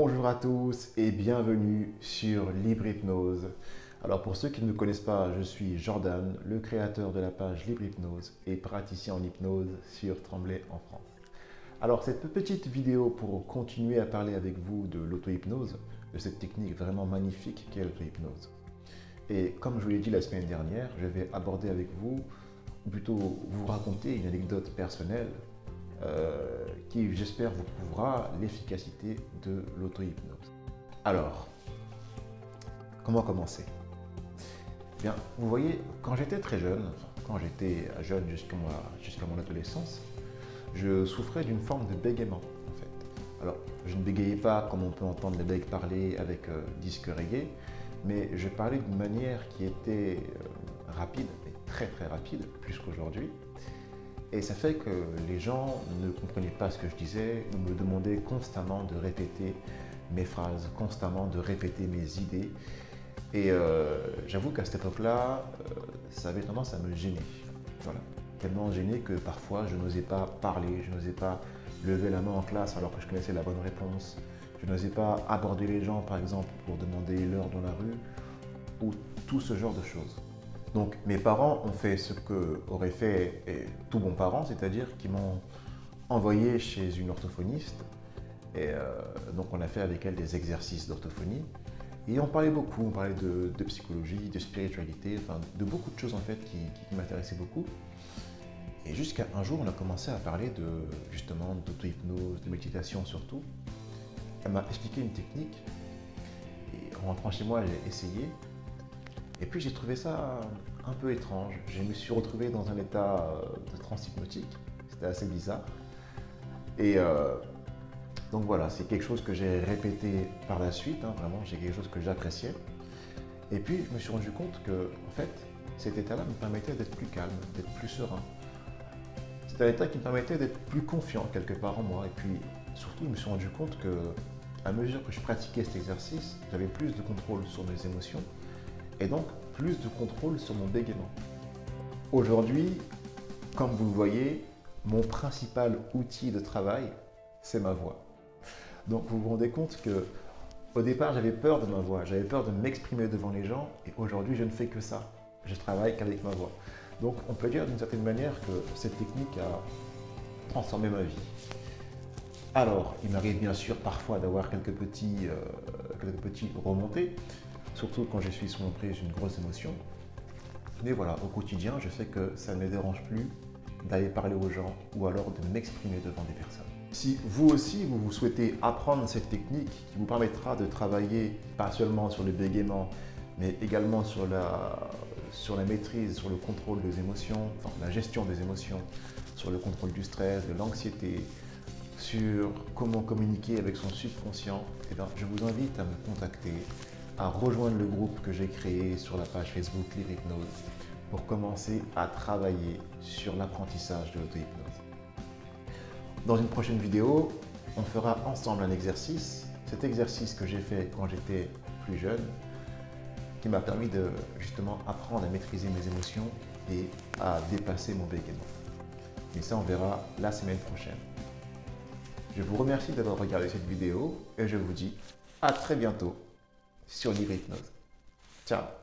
Bonjour à tous et bienvenue sur Libre Hypnose. Alors pour ceux qui ne me connaissent pas, je suis Jordan, le créateur de la page Libre Hypnose et praticien en hypnose sur Tremblay en France. Alors cette petite vidéo pour continuer à parler avec vous de l'auto-hypnose, de cette technique vraiment magnifique qu'est l'auto-hypnose. Et comme je vous l'ai dit la semaine dernière, je vais aborder avec vous, ou plutôt vous raconter une anecdote personnelle qui, j'espère, vous prouvera l'efficacité de l'auto-hypnose. Alors, comment commencer? Bien, vous voyez, quand j'étais très jeune, quand j'étais jeune jusqu'à mon adolescence, je souffrais d'une forme de bégaiement, en fait. Alors, je ne bégayais pas comme on peut entendre les bègues parler avec disque reggae, mais je parlais d'une manière qui était rapide, et très très rapide, plus qu'aujourd'hui. Et ça fait que les gens ne comprenaient pas ce que je disais ou me demandaient constamment de répéter mes phrases, constamment de répéter mes idées. Et j'avoue qu'à cette époque-là, ça avait tendance à me gêner. Voilà. Tellement gêné que parfois je n'osais pas parler, je n'osais pas lever la main en classe alors que je connaissais la bonne réponse. Je n'osais pas aborder les gens, par exemple, pour demander l'heure dans la rue ou tout ce genre de choses. Donc mes parents ont fait ce qu'aurait fait tout bon parent, c'est-à-dire qu'ils m'ont envoyé chez une orthophoniste. Et donc on a fait avec elle des exercices d'orthophonie. Et on parlait beaucoup, on parlait de psychologie, de spiritualité, enfin de beaucoup de choses en fait qui m'intéressaient beaucoup. Et jusqu'à un jour, on a commencé à parler justement d'auto-hypnose, de méditation surtout. Elle m'a expliqué une technique. Et en rentrant chez moi, j'ai essayé. Et puis j'ai trouvé ça un peu étrange. Je me suis retrouvé dans un état de transe hypnotique. C'était assez bizarre. Et donc voilà, c'est quelque chose que j'ai répété par la suite. Vraiment, c'est quelque chose que j'appréciais. Et puis je me suis rendu compte que, en fait, cet état-là me permettait d'être plus calme, d'être plus serein. C'est un état qui me permettait d'être plus confiant quelque part en moi. Et puis surtout, je me suis rendu compte que, à mesure que je pratiquais cet exercice, j'avais plus de contrôle sur mes émotions. Et donc plus de contrôle sur mon bégaiement. Aujourd'hui, comme vous le voyez, mon principal outil de travail, c'est ma voix. Donc vous vous rendez compte que au départ, j'avais peur de ma voix, j'avais peur de m'exprimer devant les gens, et aujourd'hui, je ne fais que ça. Je travaille qu'avec ma voix. Donc on peut dire d'une certaine manière que cette technique a transformé ma vie. Alors, il m'arrive bien sûr parfois d'avoir quelques petits remontées, surtout quand je suis sous l'emprise d'une grosse émotion. Mais voilà, au quotidien, je sais que ça ne me dérange plus d'aller parler aux gens ou alors de m'exprimer devant des personnes. Si vous aussi, vous souhaitez apprendre cette technique qui vous permettra de travailler pas seulement sur le bégaiement, mais également sur la maîtrise, sur le contrôle des émotions, enfin la gestion des émotions, sur le contrôle du stress, de l'anxiété, sur comment communiquer avec son subconscient, eh bien, je vous invite à me contacter, à rejoindre le groupe que j'ai créé sur la page Facebook Libre Hypnose pour commencer à travailler sur l'apprentissage de l'auto-hypnose. Dans une prochaine vidéo, on fera ensemble un exercice, cet exercice que j'ai fait quand j'étais plus jeune, qui m'a permis de justement apprendre à maîtriser mes émotions et à dépasser mon bégaiement. Mais ça, on verra la semaine prochaine. Je vous remercie d'avoir regardé cette vidéo et je vous dis à très bientôt sur Libre Hypnose. Ciao!